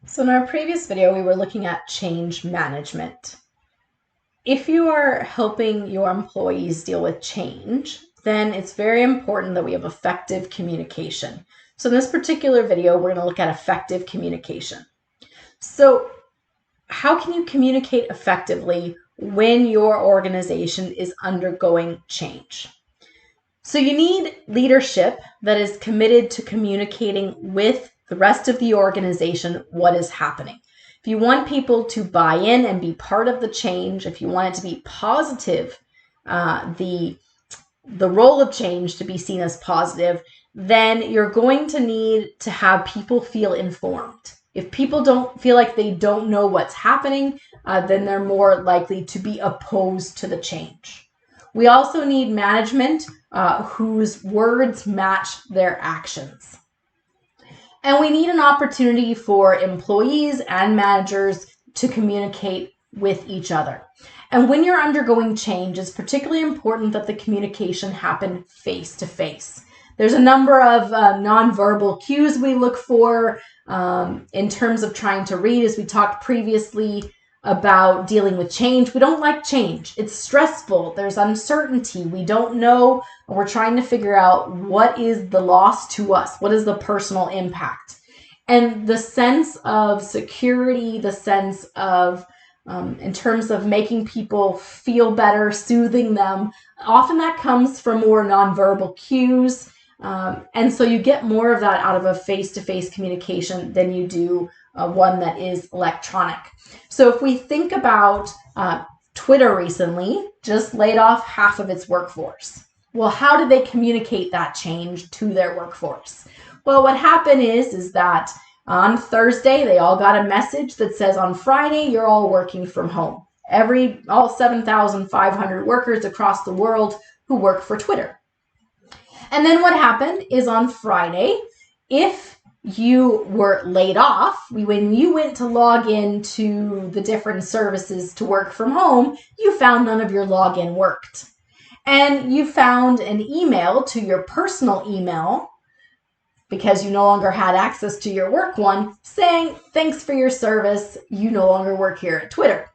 So in our previous video, we were looking at change management. If you are helping your employees deal with change, then it's very important that we have effective communication. So in this particular video, we're going to look at effective communication. So how can you communicate effectively when your organization is undergoing change? So you need leadership that is committed to communicating with the rest of the organization what is happening. If you want people to buy in and be part of the change, if you want it to be positive, the role of change to be seen as positive, then you're going to need to have people feel informed. If people don't feel like they don't know what's happening, then they're more likely to be opposed to the change. We also need management whose words match their actions. And we need an opportunity for employees and managers to communicate with each other. And when you're undergoing change, it's particularly important that the communication happen face to face. There's a number of nonverbal cues we look for in terms of trying to read, as we talked previously about dealing with change. We don't like change. It's stressful. There's uncertainty. We don't know. We're trying to figure out what is the loss to us. What is the personal impact? And the sense of security, the sense of, in terms of making people feel better, soothing them, often that comes from more nonverbal cues. And so you get more of that out of a face-to-face communication than you do one that is electronic. So if we think about Twitter recently, just laid off half of its workforce. Well, how did they communicate that change to their workforce? Well, what happened is that on Thursday, they all got a message that says on Friday, you're all working from home. All 7,500 workers across the world who work for Twitter. And then what happened is on Friday, if you were laid off, when you went to log into the different services to work from home, you found none of your login worked. And you found an email to your personal email, because you no longer had access to your work one, saying, thanks for your service, you no longer work here at Twitter.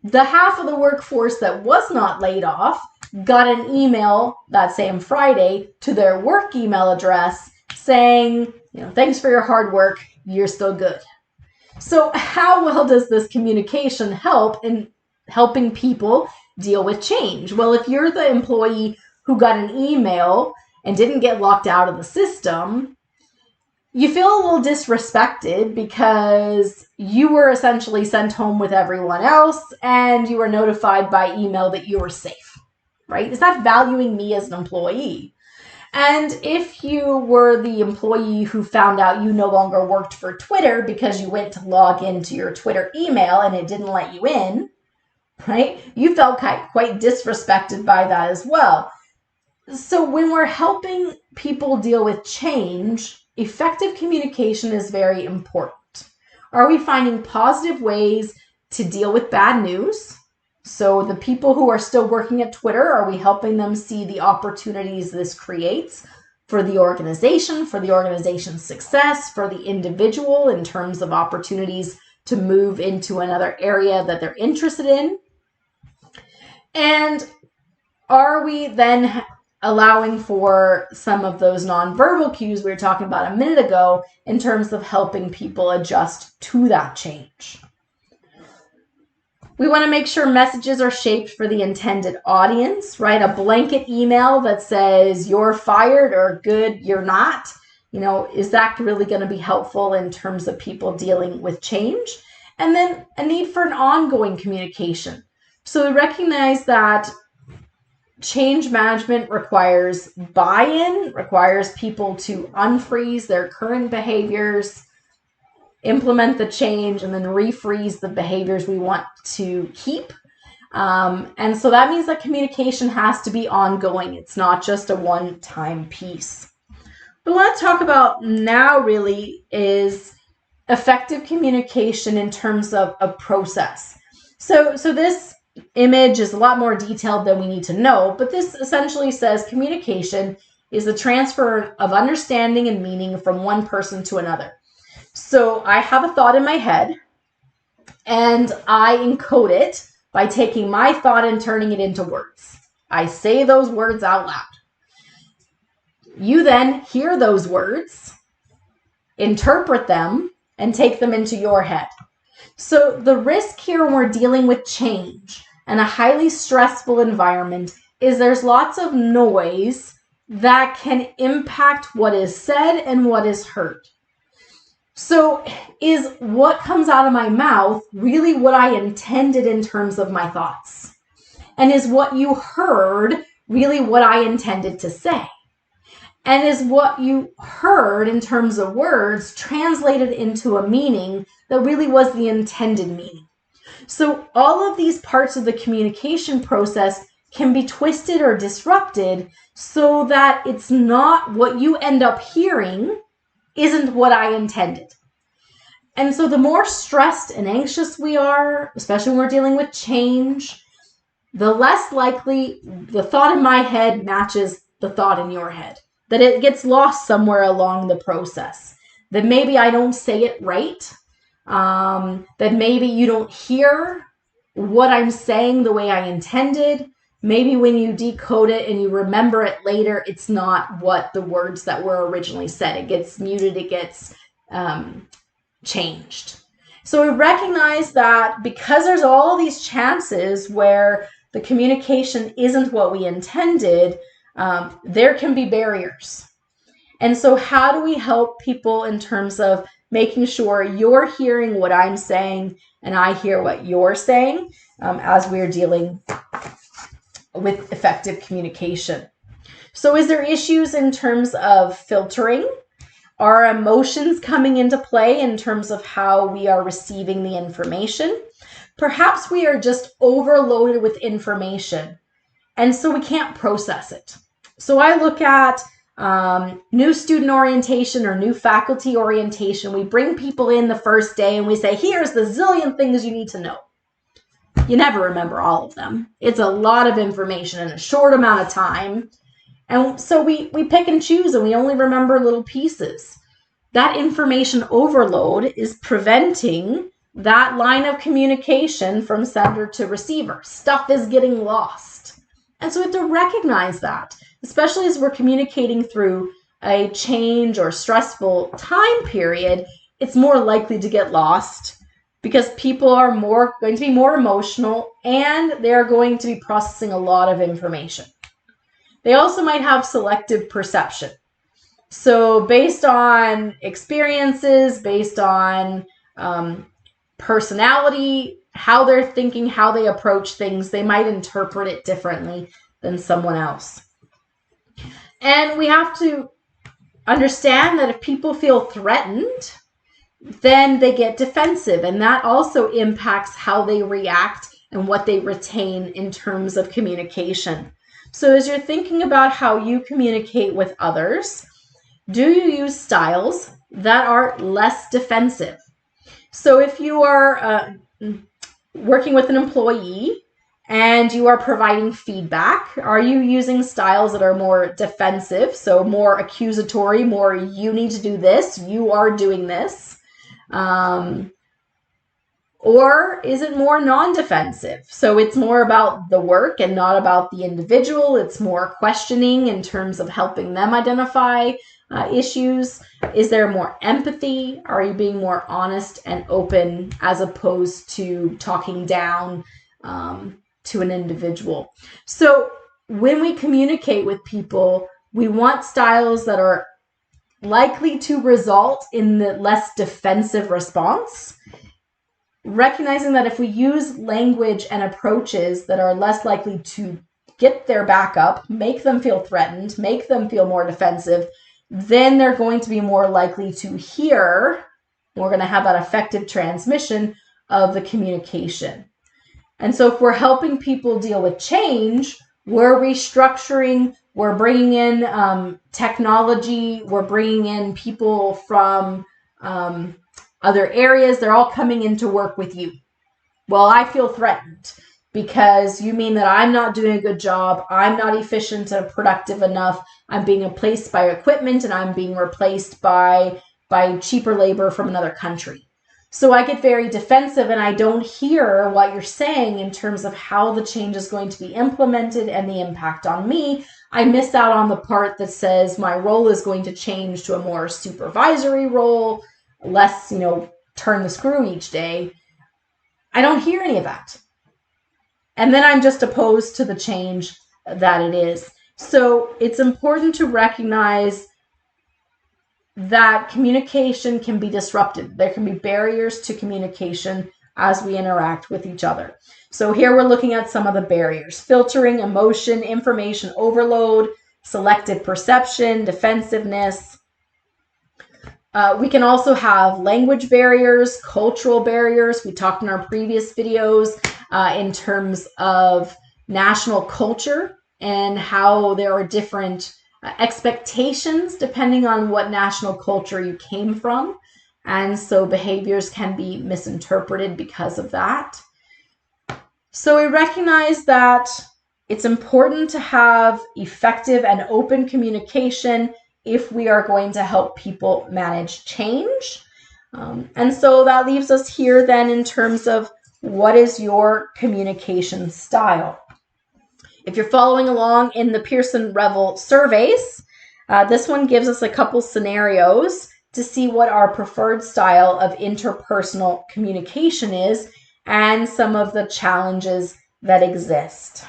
The half of the workforce that was not laid off got an email that same Friday to their work email address saying, thanks for your hard work, you're still good. So how well does this communication help in helping people deal with change? Well, if you're the employee who got an email and didn't get locked out of the system, you feel a little disrespected because you were essentially sent home with everyone else and you were notified by email that you were safe, right? Is that valuing me as an employee? And if you were the employee who found out you no longer worked for Twitter because you went to log into your Twitter email and it didn't let you in, right? You felt quite disrespected by that as well. So when we're helping people deal with change, effective communication is very important. Are we finding positive ways to deal with bad news? So the people who are still working at Twitter, are we helping them see the opportunities this creates for the organization, for the organization's success, for the individual in terms of opportunities to move into another area that they're interested in? And are we then allowing for some of those nonverbal cues we were talking about a minute ago in terms of helping people adjust to that change? We want to make sure messages are shaped for the intended audience, right? A blanket email that says you're fired or good, you're not. Is that really going to be helpful in terms of people dealing with change? And then a need for an ongoing communication. So we recognize that change management requires buy-in, requires people to unfreeze their current behaviors, implement the change, and then refreeze the behaviors we want to keep. And so that means that communication has to be ongoing. It's not just a one-time piece. What I want to talk about now really is effective communication in terms of a process. So this image is a lot more detailed than we need to know, but this essentially says communication is the transfer of understanding and meaning from one person to another. So I have a thought in my head, and I encode it by taking my thought and turning it into words. I say those words out loud. You then hear those words, interpret them, and take them into your head. So the risk here when we're dealing with change and a highly stressful environment is there's lots of noise that can impact what is said and what is heard. So is what comes out of my mouth really what I intended in terms of my thoughts? And is what you heard really what I intended to say? And is what you heard in terms of words translated into a meaning that really was the intended meaning? So all of these parts of the communication process can be twisted or disrupted so that it's not what you end up hearing isn't what I intended. And so the more stressed and anxious we are, especially when we're dealing with change, the less likely the thought in my head matches the thought in your head, that it gets lost somewhere along the process, that maybe I don't say it right, that maybe you don't hear what I'm saying the way I intended. Maybe when you decode it and you remember it later, it's not what the words that were originally said. It gets muted, it gets changed. So we recognize that because there's all these chances where the communication isn't what we intended, there can be barriers. And so how do we help people in terms of making sure you're hearing what I'm saying and I hear what you're saying as we're dealing with effective communication? So is there issues in terms of filtering? Are emotions coming into play in terms of how we are receiving the information? Perhaps we are just overloaded with information, and so we can't process it. So I look at new student orientation or new faculty orientation. We bring people in the first day and we say, here's the zillion things you need to know. You never remember all of them. It's a lot of information in a short amount of time. And so we pick and choose and we only remember little pieces. That information overload is preventing that line of communication from sender to receiver. Stuff is getting lost. And so we have to recognize that, especially as we're communicating through a change or stressful time period, it's more likely to get lost because people are going to be more emotional and they're going to be processing a lot of information. They also might have selective perception. So based on experiences, based on personality, how they're thinking, how they approach things, they might interpret it differently than someone else. And we have to understand that if people feel threatened, then they get defensive, and that also impacts how they react and what they retain in terms of communication. So as you're thinking about how you communicate with others, do you use styles that are less defensive? So if you are working with an employee and you are providing feedback, are you using styles that are more defensive, so more accusatory, more you need to do this, you are doing this? Or is it more non-defensive? So it's more about the work and not about the individual. It's more questioning in terms of helping them identify issues. Is there more empathy? Are you being more honest and open as opposed to talking down to an individual? So when we communicate with people, we want styles that are likely to result in the less defensive response, recognizing that if we use language and approaches that are less likely to get their back up, make them feel threatened, make them feel more defensive, then they're going to be more likely to hear. We're going to have that effective transmission of the communication. And so if we're helping people deal with change, we're restructuring, we're bringing in technology, we're bringing in people from other areas. They're all coming in to work with you. Well, I feel threatened because you mean that I'm not doing a good job. I'm not efficient or productive enough. I'm being replaced by equipment and I'm being replaced by by cheaper labor from another country. So I get very defensive and I don't hear what you're saying in terms of how the change is going to be implemented and the impact on me. I miss out on the part that says my role is going to change to a more supervisory role, less, turn the screw each day. I don't hear any of that. And then I'm just opposed to the change that it is. So it's important to recognize that communication can be disrupted. There can be barriers to communication as we interact with each other. So here we're looking at some of the barriers: filtering, emotion, information overload, selective perception, defensiveness. We can also have language barriers, cultural barriers. We talked in our previous videos in terms of national culture and how there are different expectations depending on what national culture you came from. And so behaviors can be misinterpreted because of that. So we recognize that it's important to have effective and open communication if we are going to help people manage change. And so that leaves us here then in terms of what is your communication style. If you're following along in the Pearson-Revel surveys, this one gives us a couple scenarios to see what our preferred style of interpersonal communication is and some of the challenges that exist.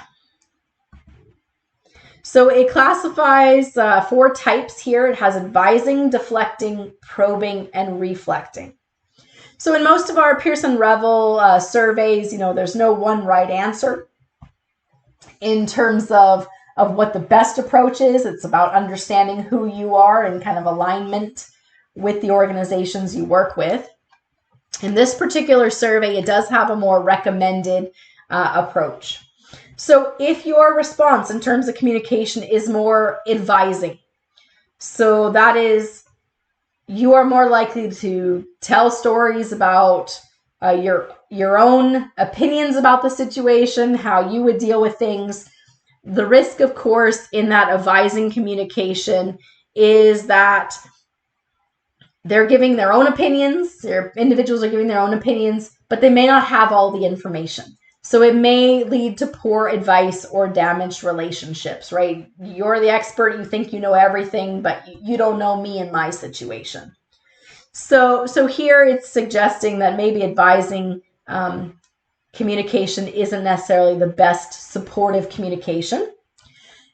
So it classifies 4 types here. It has advising, deflecting, probing, and reflecting. So in most of our Pearson-Revel surveys, there's no one right answer in terms of what the best approach is. It's about understanding who you are and kind of alignment with the organizations you work with. In this particular survey, it does have a more recommended approach. So if your response in terms of communication is more advising, so that is, you are more likely to tell stories about your own opinions about the situation, how you would deal with things. The risk, of course, in that advising communication is that they're giving their own opinions, their individuals are giving their own opinions, but they may not have all the information. So it may lead to poor advice or damaged relationships, right? You're the expert, you think you know everything, but you don't know me and my situation. So here it's suggesting that maybe advising communication isn't necessarily the best supportive communication.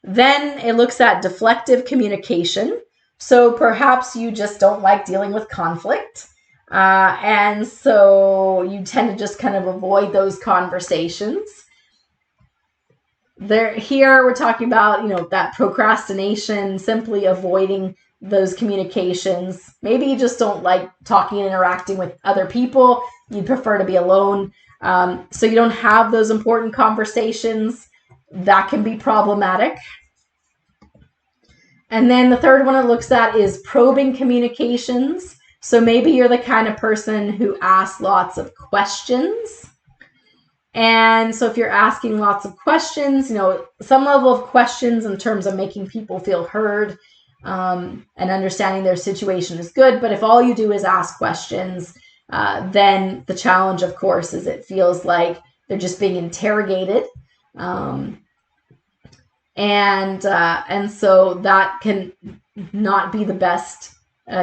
Then it looks at deflective communication. So perhaps you just don't like dealing with conflict. And so you tend to just kind of avoid those conversations. Here we're talking about, that procrastination, simply avoiding those communications. Maybe you just don't like talking and interacting with other people. You prefer to be alone. So you don't have those important conversations. That can be problematic. And then the third one it looks at is probing communications. So maybe you're the kind of person who asks lots of questions. And so if you're asking lots of questions, some level of questions in terms of making people feel heard and understanding their situation is good. But if all you do is ask questions, then the challenge, of course, is it feels like they're just being interrogated. And so that can not be the best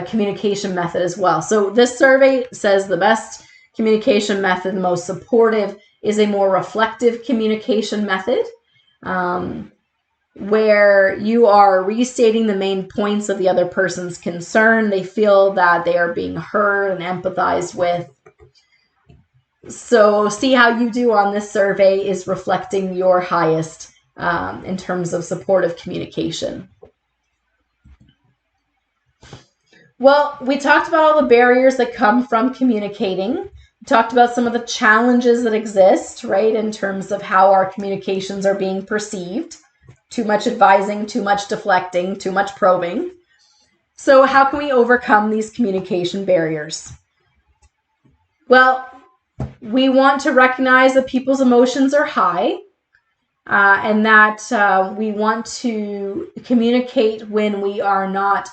communication method as well. So this survey says the best communication method, the most supportive, is a more reflective communication method, where you are restating the main points of the other person's concern. They feel that they are being heard and empathized with. So see how you do on this survey is reflecting your highest in terms of supportive communication. Well, we talked about all the barriers that come from communicating. We talked about some of the challenges that exist, right, in terms of how our communications are being perceived. Too much advising, too much deflecting, too much probing. So how can we overcome these communication barriers? Well, we want to recognize that people's emotions are high, and that we want to communicate when we are not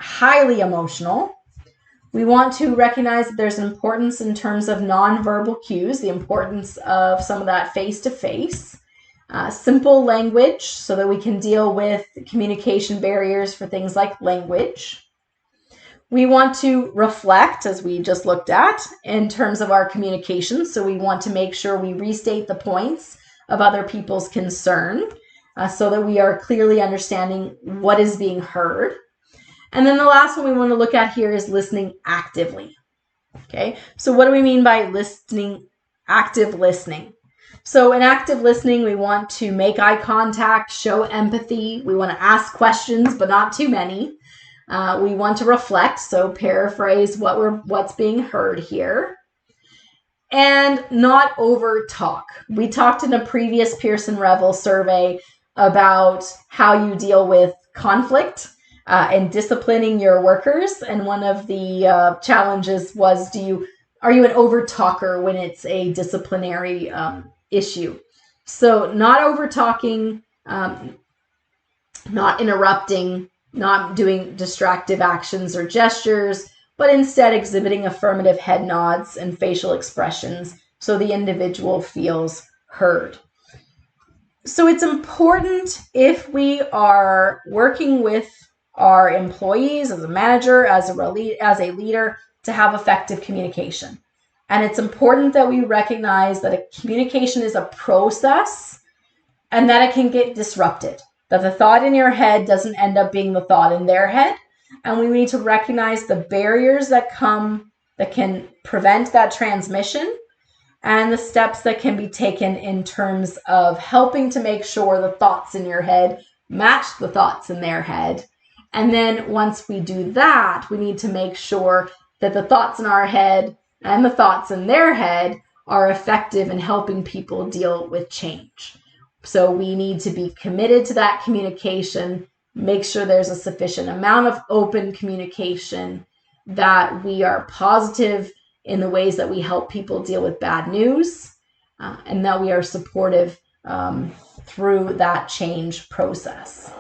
highly emotional. We want to recognize that there's an importance in terms of nonverbal cues, the importance of some of that face-to-face. Simple language so that we can deal with communication barriers for things like language. We want to reflect, as we just looked at, in terms of our communication. So we want to make sure we restate the points of other people's concern so that we are clearly understanding what is being heard. And then the last one we want to look at here is listening actively. Okay, so what do we mean by listening, active listening? So in active listening, we want to make eye contact, show empathy. We want to ask questions, but not too many. We want to reflect, so paraphrase what's being heard here. And not over talk. We talked in a previous Pearson-Revel survey about how you deal with conflict and disciplining your workers. And one of the challenges was, are you an over talker when it's a disciplinary issue? So not over talking, not interrupting, not doing distractive actions or gestures, but instead exhibiting affirmative head nods and facial expressions so the individual feels heard. So it's important, if we are working with our employees as a manager, as a leader, to have effective communication. And it's important that we recognize that a communication is a process and that it can get disrupted, that the thought in your head doesn't end up being the thought in their head. And we need to recognize the barriers that can prevent that transmission and the steps that can be taken in terms of helping to make sure the thoughts in your head match the thoughts in their head. And then once we do that, we need to make sure that the thoughts in our head and the thoughts in their head are effective in helping people deal with change. So we need to be committed to that communication, make sure there's a sufficient amount of open communication, that we are positive in the ways that we help people deal with bad news, and that we are supportive through that change process.